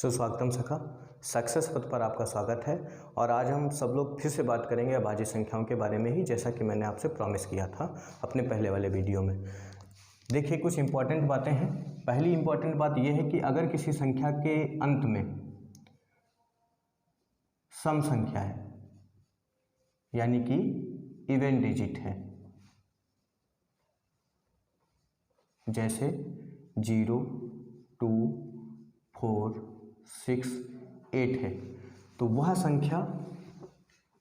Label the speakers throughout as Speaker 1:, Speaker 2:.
Speaker 1: सुस्वागतम सखा, सक्सेस पथ पर आपका स्वागत है। और आज हम सब लोग फिर से बात करेंगे अभाज्य संख्याओं के बारे में ही, जैसा कि मैंने आपसे प्रॉमिस किया था अपने पहले वाले वीडियो में। देखिए, कुछ इंपॉर्टेंट बातें हैं। पहली इंपॉर्टेंट बात यह है कि अगर किसी संख्या के अंत में सम संख्या है, यानी कि इवन डिजिट है, जैसे 0, 2, 4, 6, 8 है, तो वह संख्या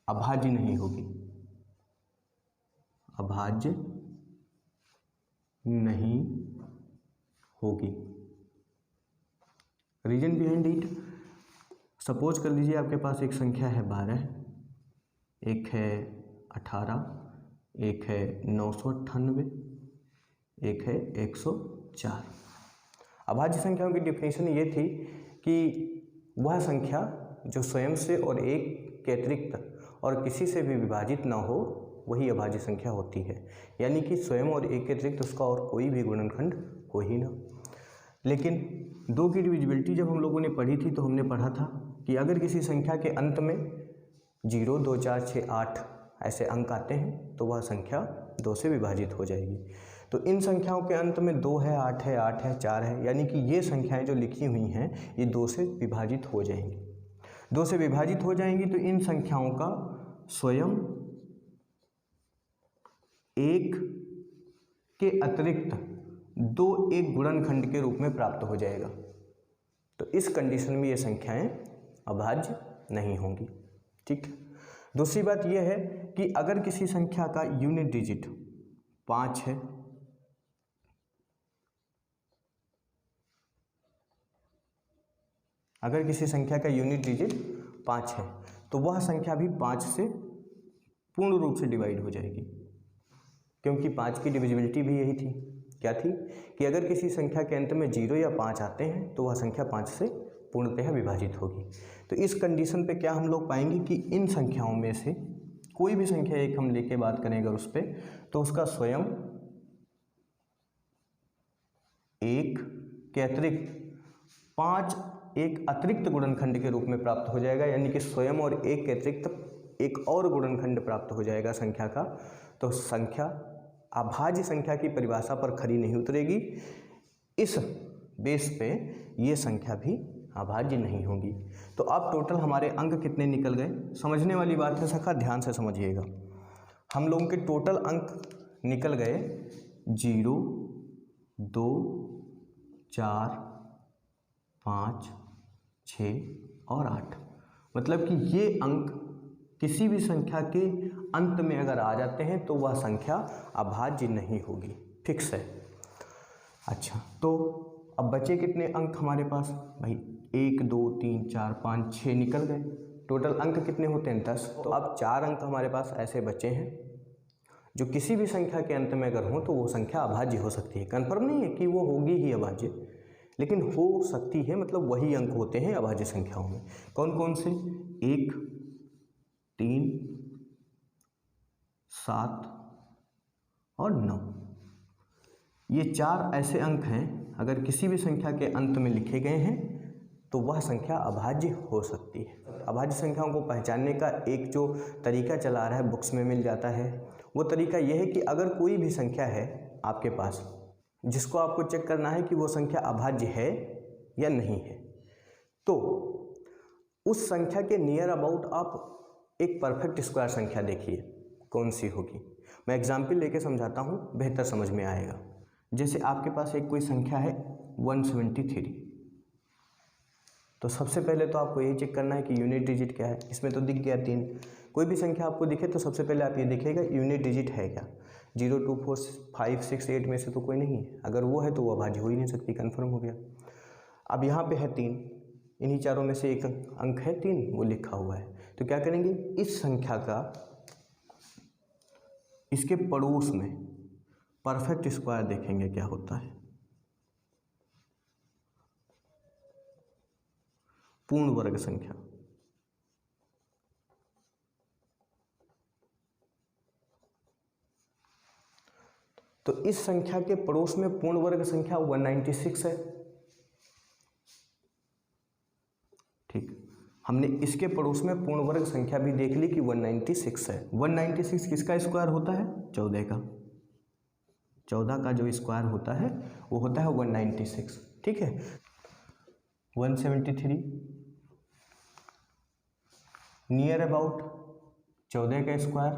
Speaker 1: अभाज्य नहीं होगी, अभाज्य नहीं होगी। रीजन बिहाइंड इट, सपोज कर लीजिए आपके पास एक संख्या है 12, एक है 18, एक है 998, एक है 104। अभाज्य संख्याओं की डिफिनेशन ये थी कि वह संख्या जो स्वयं से और एक के अतिरिक्त और किसी से भी विभाजित ना हो, वही अभाज्य संख्या होती है। यानी कि स्वयं और एक के अतिरिक्त उसका और कोई भी गुणनखंड हो ही ना। लेकिन दो की डिविजिबिलिटी जब हम लोगों ने पढ़ी थी तो हमने पढ़ा था कि अगर किसी संख्या के अंत में 0, 2, 4, 6, 8 ऐसे अंक आते हैं तो वह संख्या 2 से विभाजित हो जाएगी। तो इन संख्याओं के अंत में 2 है, 8 है, 8 है, 4 है, यानी कि ये संख्याएं जो लिखी हुई हैं ये 2 से विभाजित हो जाएंगी। 2 से विभाजित हो जाएंगी तो इन संख्याओं का स्वयं एक के अतिरिक्त 2 एक गुणनखंड के रूप में प्राप्त हो जाएगा। तो इस कंडीशन में ये संख्याएं अभाज्य नहीं होंगी। ठीक। दूसरी बात यह है कि अगर किसी संख्या का यूनिट डिजिट 5 है, अगर किसी संख्या का यूनिट डिजिट 5 है तो वह संख्या भी 5 से पूर्ण रूप से डिवाइड हो जाएगी, क्योंकि 5 की डिविजिबिलिटी भी यही थी। क्या थी कि अगर किसी संख्या के अंत में 0 या 5 आते हैं तो वह संख्या 5 से पूर्णतः विभाजित होगी। तो इस कंडीशन पे क्या हम लोग पाएंगे कि इन संख्याओं में से कोई भी संख्या एक हम लेके बात करें अगर उस पर, तो उसका स्वयं एक के अतिरिक्त 5 एक अतिरिक्त गुणनखंड के रूप में प्राप्त हो जाएगा। यानी कि स्वयं और एक के अतिरिक्त एक और गुणनखंड प्राप्त हो जाएगा संख्या का। तो संख्या अभाज्य संख्या की परिभाषा पर खरी नहीं उतरेगी। इस बेस पे ये संख्या भी अभाज्य नहीं होगी। तो अब टोटल हमारे अंक कितने निकल गए? समझने वाली बात है सखा, ध्यान से समझिएगा। हम लोगों के टोटल अंक निकल गए 0, 2, 4, 5, 6 और 8। मतलब कि ये अंक किसी भी संख्या के अंत में अगर आ जाते हैं तो वह संख्या अभाज्य नहीं होगी। फिक्स है। अच्छा, तो अब बचे कितने अंक हमारे पास? भाई 1, 2, 3, 4, 5, 6 निकल गए। टोटल अंक कितने होते हैं? 10। तो अब 4 अंक हमारे पास ऐसे बचे हैं जो किसी भी संख्या के अंत में अगर हो तो वो संख्या अभाज्य हो सकती है। कंफर्म नहीं है कि वो होगी ही अभाज्य, लेकिन हो सकती है। मतलब वही अंक होते हैं अभाज्य संख्याओं में। कौन कौन से? 1, 3, 7 और 9। ये 4 ऐसे अंक हैं अगर किसी भी संख्या के अंत में लिखे गए हैं तो वह संख्या अभाज्य हो सकती है। अभाज्य संख्याओं को पहचानने का एक जो तरीका चला रहा है, बुक्स में मिल जाता है, वो तरीका यह है कि अगर कोई भी संख्या है आपके पास जिसको आपको चेक करना है कि वो संख्या अभाज्य है या नहीं है, तो उस संख्या के नियर अबाउट आप एक परफेक्ट स्क्वायर संख्या देखिए कौन सी होगी। मैं एग्जाम्पल लेके समझाता हूँ, बेहतर समझ में आएगा। जैसे आपके पास एक कोई संख्या है 173, तो सबसे पहले तो आपको यही चेक करना है कि यूनिट डिजिट क्या है। इसमें तो दिख गया 3। कोई भी संख्या आपको दिखे तो सबसे पहले आप ये देखिएगा यूनिट डिजिट है क्या। 0, 2, 4, 5, 6, 8 में से तो कोई नहीं है। अगर वो है तो वो अभाज्य हो ही नहीं सकती, कन्फर्म हो गया। अब यहाँ पे है 3, इन्हीं चारों में से एक अंक है 3, वो लिखा हुआ है। तो क्या करेंगे, इस संख्या का इसके पड़ोस में परफेक्ट स्क्वायर देखेंगे क्या होता है। पूर्ण वर्ग संख्या। तो इस संख्या के पड़ोस में पूर्ण वर्ग संख्या 196 है। ठीक, हमने इसके पड़ोस में पूर्ण वर्ग संख्या भी देख ली कि 196 है। 196 किसका स्क्वायर होता है? 14 का। 14 का जो स्क्वायर होता है वो होता है 196। ठीक है, 173 नियर अबाउट 14 का स्क्वायर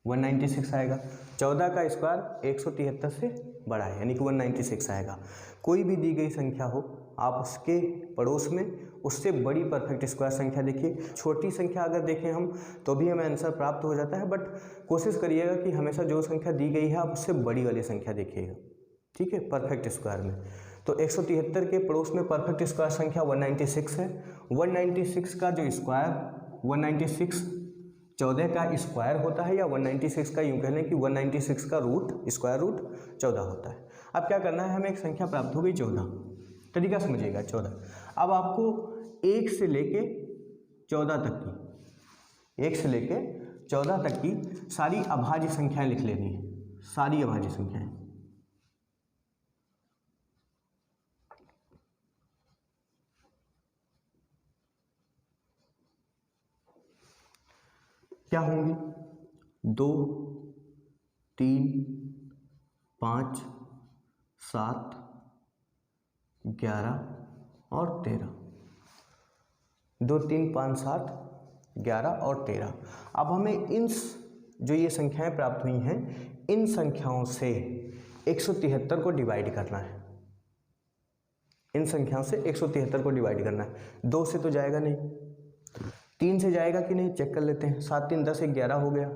Speaker 1: 196 आएगा। 14 का स्क्वायर 173 से बड़ा है यानी कि 196 आएगा। कोई भी दी गई संख्या हो, आप उसके पड़ोस में उससे बड़ी परफेक्ट स्क्वायर संख्या देखिए। छोटी संख्या अगर देखें हम तो भी हमें आंसर प्राप्त हो जाता है, बट कोशिश करिएगा कि हमेशा जो संख्या दी गई है आप उससे बड़ी वाली संख्या देखिएगा। ठीक है, परफेक्ट स्क्वायर में तो 173 के पड़ोस में परफेक्ट स्क्वायर संख्या 196 है। 196 का जो स्क्वायर 196 14 का स्क्वायर होता है, या 196 का यूँ कह लें कि 196 का रूट स्क्वायर रूट 14 होता है। अब क्या करना है, हमें एक संख्या प्राप्त हो गई 14, तरीका समझिएगा 14। अब आपको 1 से लेके 14 तक की 1 से लेके 14 तक की सारी अभाज्य संख्याएं लिख लेनी है, सारी अभाज्य संख्याएं। क्या होंगी? 2, 3, 5, 7, 11 और 13। 2, 3, 5, 7, 11 और 13। अब हमें इन जो ये संख्याएं प्राप्त हुई हैं, इन संख्याओं से 173 को डिवाइड करना है। इन संख्याओं से 173 को डिवाइड करना है। 2 से तो जाएगा नहीं, 3 से जाएगा कि नहीं चेक कर लेते हैं। 7, 3, 10, 11 हो गया।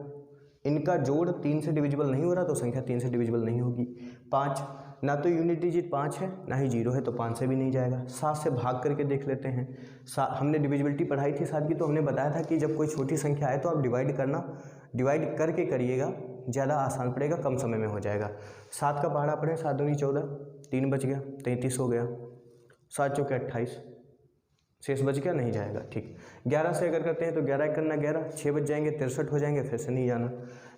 Speaker 1: इनका जोड़ 3 से डिविजिबल नहीं हो रहा तो संख्या 3 से डिविजिबल नहीं होगी। 5 ना तो यूनिट डिजिट 5 है ना ही 0 है तो 5 से भी नहीं जाएगा। 7 से भाग करके देख लेते हैं। हमने डिविजिबिलिटी पढ़ाई थी 7 की, तो हमने बताया था कि जब कोई छोटी संख्या आए तो आप डिवाइड करके करिएगा, ज़्यादा आसान पड़ेगा, कम समय में हो जाएगा। 7 का पहाड़ा पढ़ें, 7 दूनी 14, 3 बच गया, 33 हो गया। 7 चौके 28, शेष बच गया, नहीं जाएगा। ठीक, 11 से अगर करते हैं तो 11 करना 11, 6 बच जाएंगे, 63 हो जाएंगे, फिर से नहीं जाना।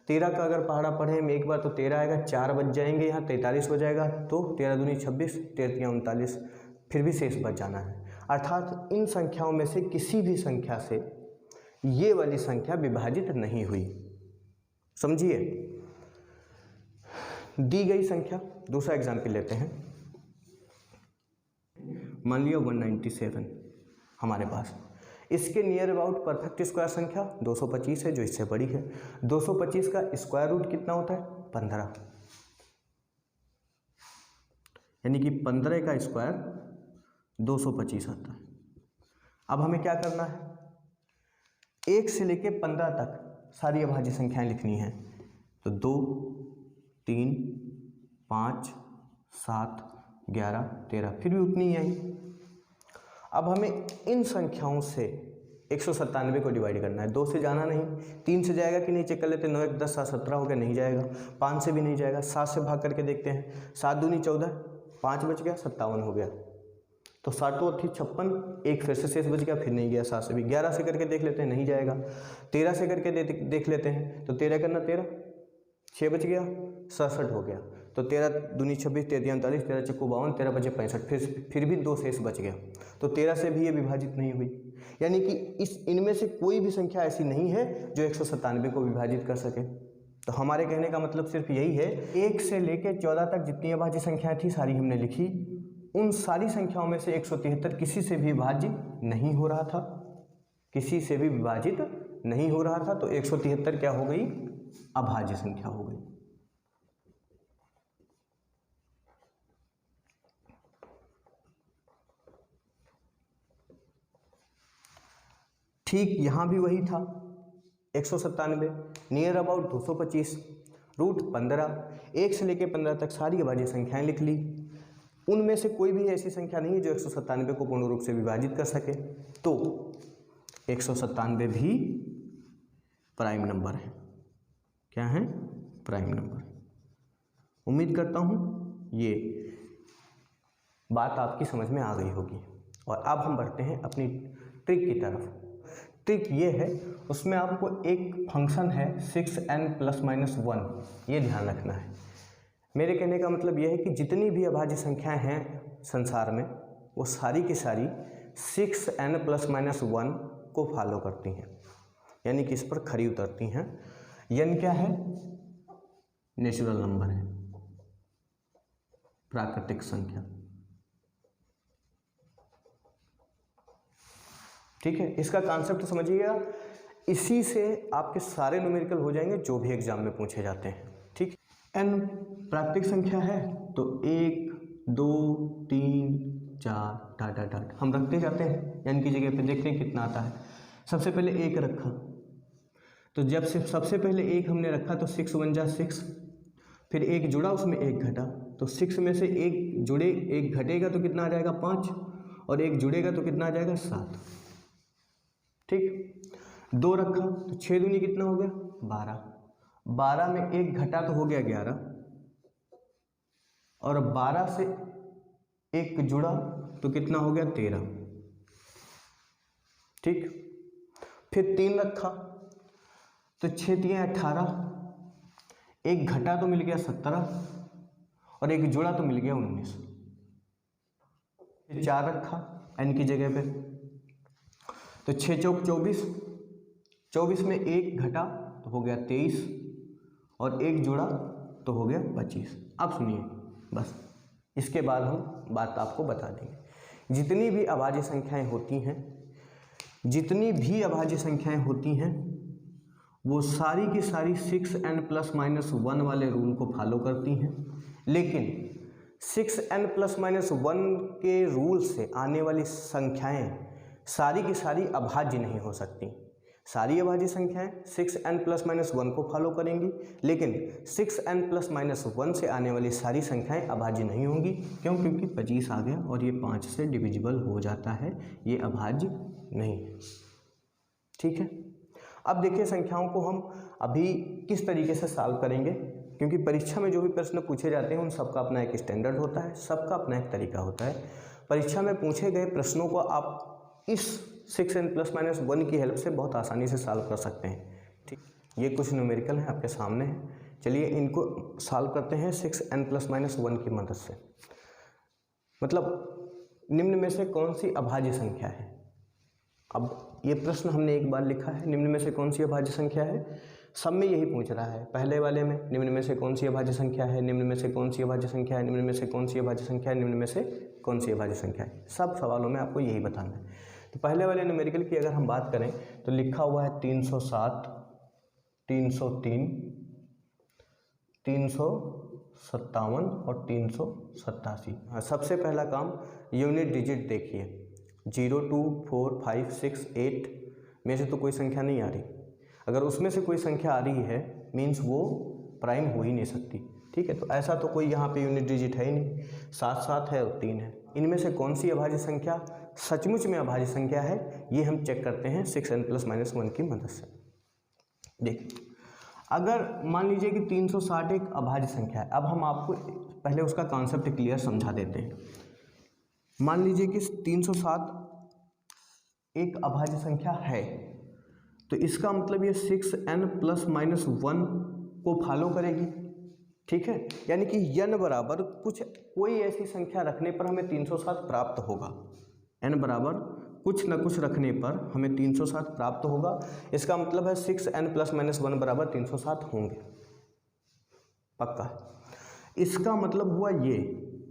Speaker 1: 13 का अगर पहाड़ा पढ़े हम एक बार तो 13 आएगा, 4 बच जाएंगे, यहाँ 43 हो जाएगा, तो 13 दूनी 26, 13 39, फिर भी शेष बच जाना है। अर्थात इन संख्याओं में से किसी भी संख्या से ये वाली संख्या विभाजित नहीं हुई। समझिए, दी गई संख्या, दूसरा एग्जाम्पल लेते हैं। मान लिया 197 हमारे पास, इसके नियर अबाउट परफेक्ट स्क्वायर संख्या 225 है, जो इससे बड़ी है। 225 का स्क्वायर रूट कितना होता है? 15, यानी कि 15 का स्क्वायर 225 आता है। अब हमें क्या करना है, 1 से लेके 15 तक सारी अभाज्य संख्याएं लिखनी है। तो 2, 3, 5, 7, 11, 13, फिर भी उतनी ही आई। अब हमें इन संख्याओं से 197 को डिवाइड करना है। 2 से जाना नहीं, 3 से जाएगा कि नहीं चेक कर लेते हैं। 9, 1, 10, 7, 17 हो गया, नहीं जाएगा। 5 से भी नहीं जाएगा। 7 से भाग करके देखते हैं। 7 दूनी 14, 5 बच गया, 57 हो गया। तो 7 और 56, एक फिर से शेष बच गया, फिर नहीं गया। 7 से भी 11 से करके देख लेते हैं, नहीं जाएगा। 13 से करके देख लेते हैं, तो 13 करना 13, 6 बच गया, 67 हो गया। तो 13 दूनी 26, 13 39, 13 चक्कू 52, 13 बचे 65, फिर भी 2 शेष बच गया। तो 13 से भी ये विभाजित नहीं हुई, यानी कि इनमें से कोई भी संख्या ऐसी नहीं है जो 197 को विभाजित कर सके। तो हमारे कहने का मतलब सिर्फ यही है, 1 से लेके 14 तक जितनी अभाज्य संख्याएं थी सारी हमने लिखी। उन सारी संख्याओं में से 173 किसी से भी विभाजित नहीं हो रहा था, किसी से भी विभाजित नहीं हो रहा था। तो 173 क्या हो गई? अभाज्य संख्या हो गई। ठीक यहाँ भी वही था, 197 नियर अबाउट 225 रूट 15। 1 से लेकर 15 तक सारी अभाज्य संख्याएं लिख ली। उनमें से कोई भी ऐसी संख्या नहीं है जो 197 को पूर्ण रूप से विभाजित कर सके। तो 197 भी प्राइम नंबर है। क्या है? Prime number. उम्मीद करता हूँ ये बात आपकी समझ में आ गई होगी। और अब हम बढ़ते हैं अपनी ट्रिक की तरफ। ट्रिक ये है, उसमें आपको एक फंक्शन है 6n ± 1, ये ध्यान रखना है। मेरे कहने का मतलब यह है कि जितनी भी अभाज्य संख्याएं हैं संसार में, वो सारी की सारी 6n प्लस माइनस 1 को फॉलो करती हैं, यानी कि इस पर खरी उतरती हैं। n क्या है? नेचुरल नंबर है, प्राकृतिक संख्या। ठीक है, इसका कॉन्सेप्ट समझिएगा। इसी से आपके सारे न्यूमेरिकल हो जाएंगे जो भी एग्जाम में पूछे जाते हैं। ठीक, n प्राकृतिक संख्या है तो 1 2 3 4 डाट डाट डाट हम रखते जाते हैं, n की जगह पे देखते हैं कितना आता है। सबसे पहले 1 रखा, तो जब से सबसे पहले 1 हमने रखा तो 6 1 जा 6, फिर 1 जुड़ा उसमें 1 घटा, तो 6 में से 1 जुड़े 1 घटेगा तो कितना आ जाएगा 5, और 1 जुड़ेगा तो कितना आ जाएगा 7। ठीक, 2 रखा तो 6 दूनी कितना हो गया 12, 12 में 1 घटा तो हो गया 11, और 12 से 1 जुड़ा तो कितना हो गया 13। ठीक, फिर 3 रखा तो 6 3 18, 1 घटा तो मिल गया 17, और 1 जुड़ा तो मिल गया 19। 4 रखा n की जगह पे, तो 6 चौक 24, 24 में 1 घटा तो हो गया 23, और 1 जुड़ा तो हो गया 25। अब सुनिए, बस इसके बाद हम बात आपको बता देंगे। जितनी भी अभाज्य संख्याएं होती हैं, जितनी भी अभाज्य संख्याएं होती हैं, वो सारी की सारी 6n प्लस माइनस 1 वाले रूल को फॉलो करती हैं। लेकिन 6n प्लस माइनस 1 के रूल से आने वाली संख्याएं सारी की सारी अभाज्य नहीं हो सकती। सारी अभाज्य संख्याएं 6n प्लस माइनस 1 को फॉलो करेंगी, लेकिन 6n प्लस माइनस 1 से आने वाली सारी संख्याएं अभाज्य नहीं होंगी। क्यों? क्योंकि 25 आ गया और ये 5 से डिविजिबल हो जाता है, ये अभाज्य नहीं है। ठीक है, अब देखिए संख्याओं को हम अभी किस तरीके से सॉल्व करेंगे, क्योंकि परीक्षा में जो भी प्रश्न पूछे जाते हैं उन सबका अपना एक स्टैंडर्ड होता है, सबका अपना एक तरीका होता है। परीक्षा में पूछे गए प्रश्नों को आप इस 6n प्लस माइनस 1 की हेल्प से बहुत आसानी से सॉल्व कर सकते हैं। ठीक, ये कुछ न्यूमेरिकल हैं आपके सामने हैं, चलिए इनको सॉल्व करते हैं 6n प्लस माइनस 1 की मदद से। मतलब निम्न में से कौन सी अभाज्य संख्या है? अब ये प्रश्न हमने एक बार लिखा है, निम्न में से कौन सी अभाज्य संख्या है, सब में यही पूछ रहा है। पहले वाले में निम्न में से कौन सी अभाज्य संख्या है, निम्न में से कौन सी अभाज्य संख्या है, निम्न में से कौन सी अभाज्य संख्या है, निम्न में से कौन सी अभाज्य संख्या है, सब सवालों में आपको यही बताना है। तो पहले वाले न्यूमेरिकल की अगर हम बात करें तो लिखा हुआ है 307, 303, 357 और 387। सबसे पहला काम यूनिट डिजिट देखिए, 0 2 4 5 6 8 में से तो कोई संख्या नहीं आ रही। अगर उसमें से कोई संख्या आ रही है मीन्स वो प्राइम हो ही नहीं सकती। ठीक है, तो ऐसा तो कोई यहाँ पे यूनिट डिजिट है ही नहीं, 7 7 है और 3 है। इनमें से कौन सी अभाज्य संख्या सचमुच में अभाज्य संख्या है, ये हम चेक करते हैं 6n प्लस माइनस 1 की मदद से। देखिए, अगर मान लीजिए कि 360 एक अभाज्य संख्या है, अब हम आपको पहले उसका कॉन्सेप्ट क्लियर समझा देते हैं। मान लीजिए कि 307 एक अभाज्य संख्या है, तो इसका मतलब ये 6n प्लस माइनस 1 को फॉलो करेगी। ठीक है, यानी कि n बराबर कोई ऐसी संख्या रखने पर हमें 307 प्राप्त होगा। n बराबर कुछ न कुछ रखने पर हमें 307 प्राप्त होगा। इसका मतलब है 6n प्लस माइनस 1 बराबर 307 होंगे, पक्का। इसका मतलब हुआ ये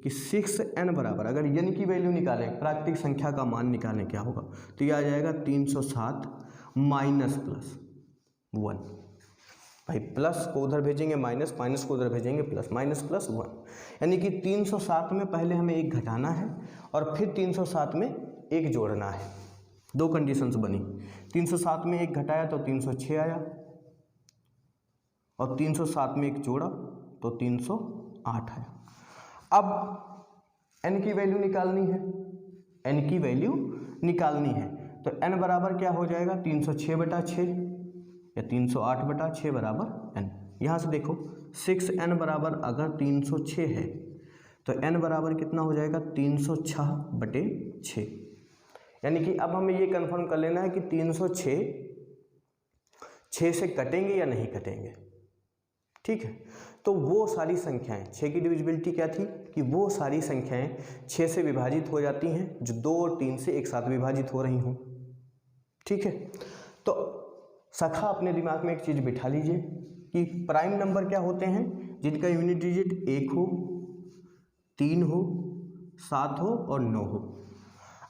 Speaker 1: कि 6n बराबर, अगर n की वैल्यू निकालें, प्राकृतिक संख्या का मान निकालें क्या होगा, तो ये आ जाएगा 307 माइनस प्लस 1। भाई प्लस को उधर भेजेंगे माइनस, माइनस को उधर भेजेंगे प्लस, माइनस प्लस 1, यानी कि 307 में पहले हमें 1 घटाना है और फिर 307 में 1 जोड़ना है। दो कंडीशंस बनी, 307 में 1 घटाया तो 306 आया, और 307 में 1 जोड़ा तो 308 आया। अब n की वैल्यू निकालनी है, n की वैल्यू निकालनी है, तो n बराबर क्या हो जाएगा 306/6 या 308/6 बराबर n। यहाँ से देखो 6n बराबर अगर 306 है तो n बराबर कितना हो जाएगा 306/6। यानी कि अब हमें ये कंफर्म कर लेना है कि 306 6 से कटेंगे या नहीं कटेंगे। ठीक है, तो वो सारी संख्याएं, 6 की डिविजिबिलिटी क्या थी कि वो सारी संख्याएं 6 से विभाजित हो जाती हैं जो 2 और 3 से एक साथ विभाजित हो रही हों। ठीक है, तो सखा अपने दिमाग में एक चीज़ बिठा लीजिए कि प्राइम नंबर क्या होते हैं, जिनका यूनिट डिजिट 1 हो, 3 हो, 7 हो और 9 हो।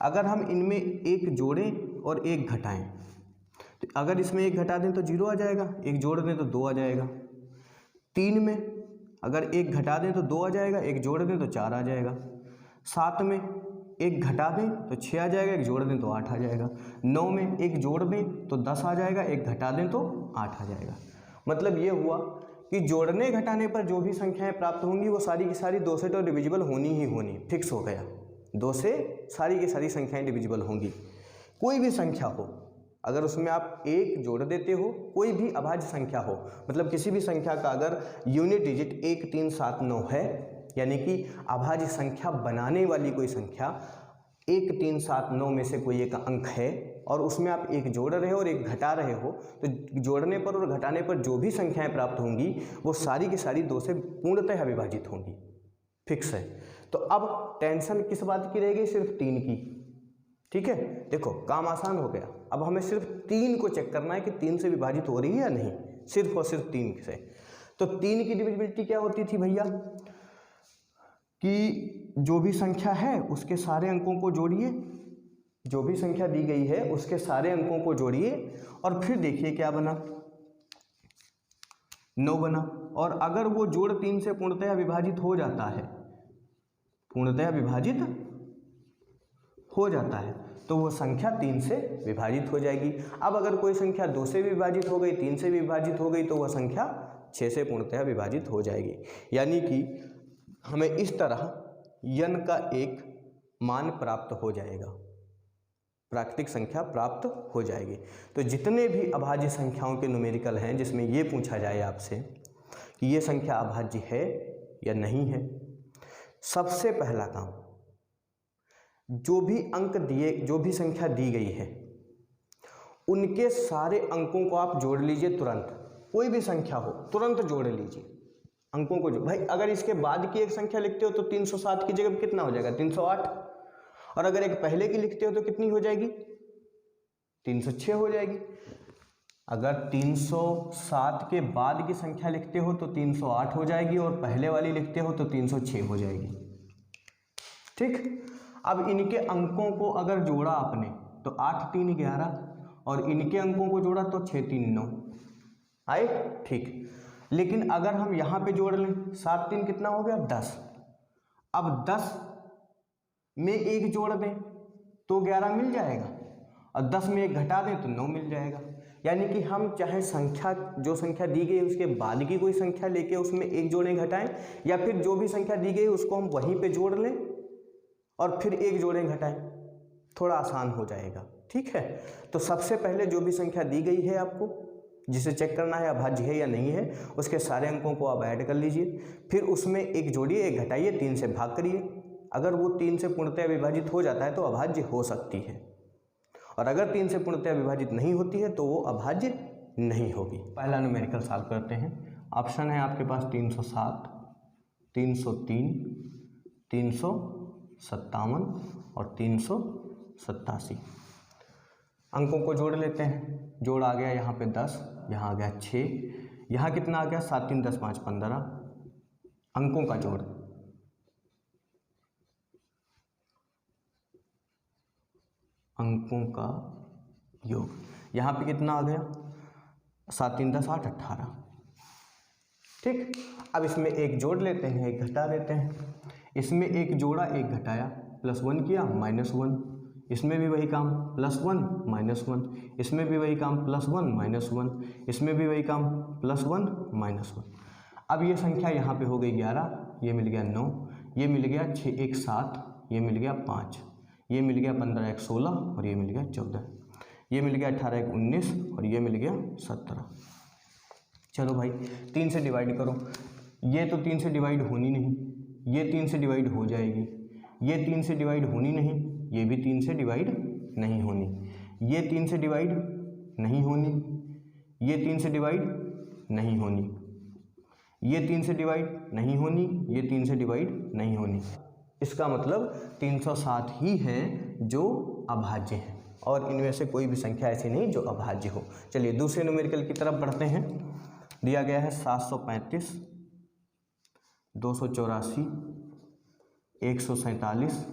Speaker 1: अगर हम इनमें एक जोड़ें और एक घटाएं, तो अगर इसमें एक घटा दें तो 0 आ जाएगा, एक जोड़ दें तो 2 आ जाएगा। 3 में अगर एक घटा दें तो 2 आ जाएगा, एक जोड़ दें तो 4 आ जाएगा। 7 में एक घटा दें तो 6 आ जाएगा, एक जोड़ दें तो 8 आ जाएगा। 9 में एक जोड़ दें तो 10 आ जाएगा, एक घटा दें तो 8 आ जाएगा। मतलब ये हुआ कि जोड़ने घटाने पर जो भी संख्याएं प्राप्त होंगी वो सारी की सारी 2 से तो डिविजिबल होनी ही होनी, फिक्स हो गया। 2 से सारी की सारी संख्याएं डिविजिबल होंगी। कोई भी संख्या हो, अगर उसमें आप एक जोड़ देते हो, कोई भी अभाज्य संख्या हो, मतलब किसी भी संख्या का अगर यूनिट डिजिट 1 3 7 9 है, यानी कि अभाज्य संख्या बनाने वाली कोई संख्या 1 3 7 9 में से कोई एक अंक है और उसमें आप एक जोड़ रहे हो और एक घटा रहे हो, तो जोड़ने पर और घटाने पर जो भी संख्याएं प्राप्त होंगी वो सारी की सारी 2 से पूर्णतः विभाजित होंगी, फिक्स है। तो अब टेंशन किस बात की रहेगी, सिर्फ 3 की। ठीक है, देखो काम आसान हो गया। अब हमें सिर्फ 3 को चेक करना है कि 3 से विभाजित हो रही है या नहीं, सिर्फ और सिर्फ 3 से। तो 3 की डिविजिबिलिटी क्या होती थी भैया कि जो भी संख्या है उसके सारे अंकों को जोड़िए, जो भी संख्या दी गई है उसके सारे अंकों को जोड़िए और फिर देखिए क्या बना, 9 बना। और अगर वो जोड़ 3 से पूर्णतः विभाजित हो जाता है, पूर्णतः विभाजित हो जाता है, तो वो संख्या 3 से विभाजित हो जाएगी। अब अगर कोई संख्या 2 से विभाजित हो गई, 3 से विभाजित हो गई, तो वह संख्या 6 से पूर्णतः विभाजित हो जाएगी। यानी कि हमें इस तरह n का एक मान प्राप्त हो जाएगा, प्राकृतिक संख्या प्राप्त हो जाएगी। तो जितने भी अभाज्य संख्याओं के न्यूमेरिकल हैं जिसमें ये पूछा जाए आपसे कि ये संख्या अभाज्य है या नहीं है, सबसे पहला काम, जो भी अंक दिए, जो भी संख्या दी गई है उनके सारे अंकों को आप जोड़ लीजिए तुरंत। कोई भी संख्या हो तुरंत जोड़ लीजिए अंकों को। जो भाई अगर इसके बाद की एक संख्या लिखते हो तो 307 की जगह कितना हो जाएगा, 308। और अगर एक पहले की लिखते हो तो कितनी हो जाएगी, 306 हो जाएगी। अगर 307 के बाद की संख्या लिखते हो तो 308 हो जाएगी और पहले वाली लिखते हो तो 306 हो जाएगी। ठीक, अब इनके अंकों को अगर जोड़ा आपने तो 8 3 11 और इनके अंकों को जोड़ा तो 6 3 9 आए। ठीक, लेकिन अगर हम यहाँ पे जोड़ लें 7 3 कितना हो गया, 10। अब 10 में एक जोड़ दें तो 11 मिल जाएगा और 10 में एक घटा दें तो 9 मिल जाएगा। यानी कि हम चाहे संख्या, जो संख्या दी गई उसके बाद की कोई संख्या लेके उसमें एक जोड़ें घटाएं, या फिर जो भी संख्या दी गई उसको हम वहीं पे जोड़ लें और फिर एक जोड़ें घटाएं, थोड़ा आसान हो जाएगा। ठीक है, तो सबसे पहले जो भी संख्या दी गई है आपको, जिसे चेक करना है अभाज्य है या नहीं है, उसके सारे अंकों को आप ऐड कर लीजिए, फिर उसमें एक जोड़िए, एक घटाइए, 3 से भाग करिए। अगर वो 3 से पूर्णतः विभाजित हो जाता है तो अभाज्य हो सकती है, और अगर 3 से पूर्णतः विभाजित नहीं होती है तो वो अभाज्य नहीं होगी। पहला न्यूमेरिकल सॉल्व करते हैं। ऑप्शन है आपके पास 307, 303, 357 और 387। अंकों को जोड़ लेते हैं। जोड़ आ गया यहाँ पे 10, यहाँ आ गया 6, यहाँ कितना आ गया 7 3 10 5 15। अंकों का जोड़, अंकों का योग, यहाँ पे कितना आ गया 7 3 10 8 18। ठीक, अब इसमें एक जोड़ लेते हैं, एक घटा देते हैं। इसमें एक जोड़ा, एक घटाया, +1 किया -1, इसमें भी वही काम +1 -1, इसमें भी वही काम +1 -1, इसमें भी वही काम +1 -1। अब ये संख्या यहाँ पे हो गई 11, ये मिल गया 9, ये मिल गया 6 1 7, ये मिल गया 5, ये मिल गया 15 1 16 और ये मिल गया 14, ये मिल गया 18 1 19 और ये मिल गया 17। चलो भाई 3 से डिवाइड करो। ये तो 3 से डिवाइड होनी नहीं, ये 3 से डिवाइड हो जाएगी, ये 3 से डिवाइड होनी नहीं, ये भी 3 से डिवाइड नहीं होनी, ये 3 से डिवाइड नहीं होनी, ये 3 से डिवाइड नहीं होनी, ये 3 से डिवाइड नहीं होनी, ये 3 से डिवाइड नहीं होनी। इसका मतलब 307 ही है जो अभाज्य है और इनमें से कोई भी संख्या ऐसी नहीं जो अभाज्य हो। चलिए दूसरे न्यूमेरिकल की तरफ बढ़ते हैं। दिया गया है 735, 284, 147,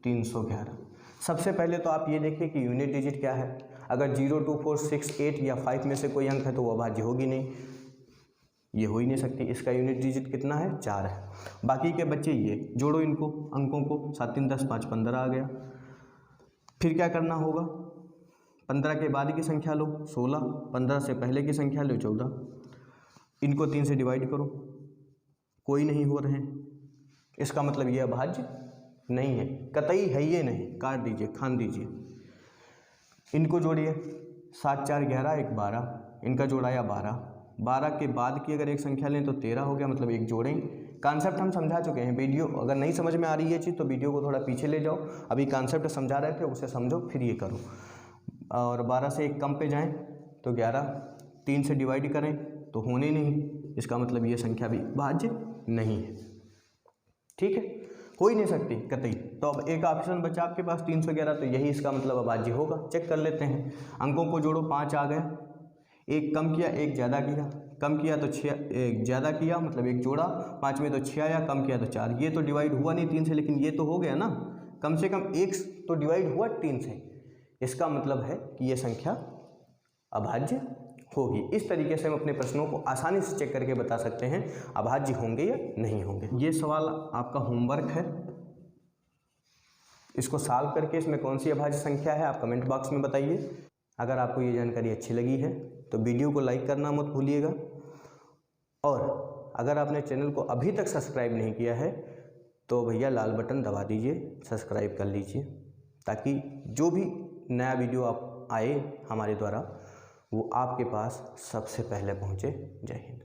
Speaker 1: 311। सबसे पहले तो आप ये देखिए कि यूनिट डिजिट क्या है। अगर 0, 2, 4, 6, 8 या 5 में से कोई अंक है तो वो अभाज्य होगी नहीं, ये हो ही नहीं सकती। इसका यूनिट डिजिट कितना है? 4 है। बाकी के बच्चे ये जोड़ो इनको अंकों को, 7, 3, 10, 5, 15 आ गया। फिर क्या करना होगा? 15 के बाद की संख्या लो 16, 15 से पहले की संख्या लो 14, इनको 3 से डिवाइड करो, कोई नहीं हो रहे हैं। इसका मतलब ये अभाज्य नहीं है, कतई है ये नहीं। काट दीजिए, खान दीजिए। इनको जोड़िए, 7, 4, 11, 1, 12, इनका जोड़ाया 12, 12 के बाद की अगर एक संख्या लें तो 13 हो गया, मतलब एक जोड़ें। कॉन्सेप्ट हम समझा चुके हैं। वीडियो अगर नहीं समझ में आ रही है चीज़ तो वीडियो को थोड़ा पीछे ले जाओ, अभी कॉन्सेप्ट समझा रहे थे उसे समझो फिर ये करो। और 12 से एक कम पे जाएं तो 11, 3 से डिवाइड करें तो होने नहीं, इसका मतलब ये संख्या भी भाज्य नहीं है। ठीक है, हो ही नहीं सकती कतई। तो अब एक ऑप्शन बचा आपके पास 311, तो यही इसका मतलब अभाज्य होगा। चेक कर लेते हैं। अंकों को जोड़ो, 5 आ गए, एक कम किया एक ज़्यादा किया, कम किया तो 6, एक ज़्यादा किया मतलब एक जोड़ा, 5 में तो 6 आया, कम किया तो 4। ये तो डिवाइड हुआ नहीं 3 से, लेकिन ये तो हो गया ना, कम से कम एक तो डिवाइड हुआ 3 से। इसका मतलब है कि ये संख्या अभाज्य होगी। इस तरीके से हम अपने प्रश्नों को आसानी से चेक करके बता सकते हैं अभाज्य होंगे या नहीं होंगे। ये सवाल आपका होमवर्क है, इसको सॉल्व करके इसमें कौन सी अभाज्य संख्या है आप कमेंट बॉक्स में बताइए। अगर आपको ये जानकारी अच्छी लगी है तो वीडियो को लाइक करना मत भूलिएगा, और अगर आपने चैनल को अभी तक सब्सक्राइब नहीं किया है तो भैया लाल बटन दबा दीजिए, सब्सक्राइब कर लीजिए, ताकि जो भी नया वीडियो आप आए हमारे द्वारा वो आपके पास सबसे पहले पहुँचे। जय हिंद।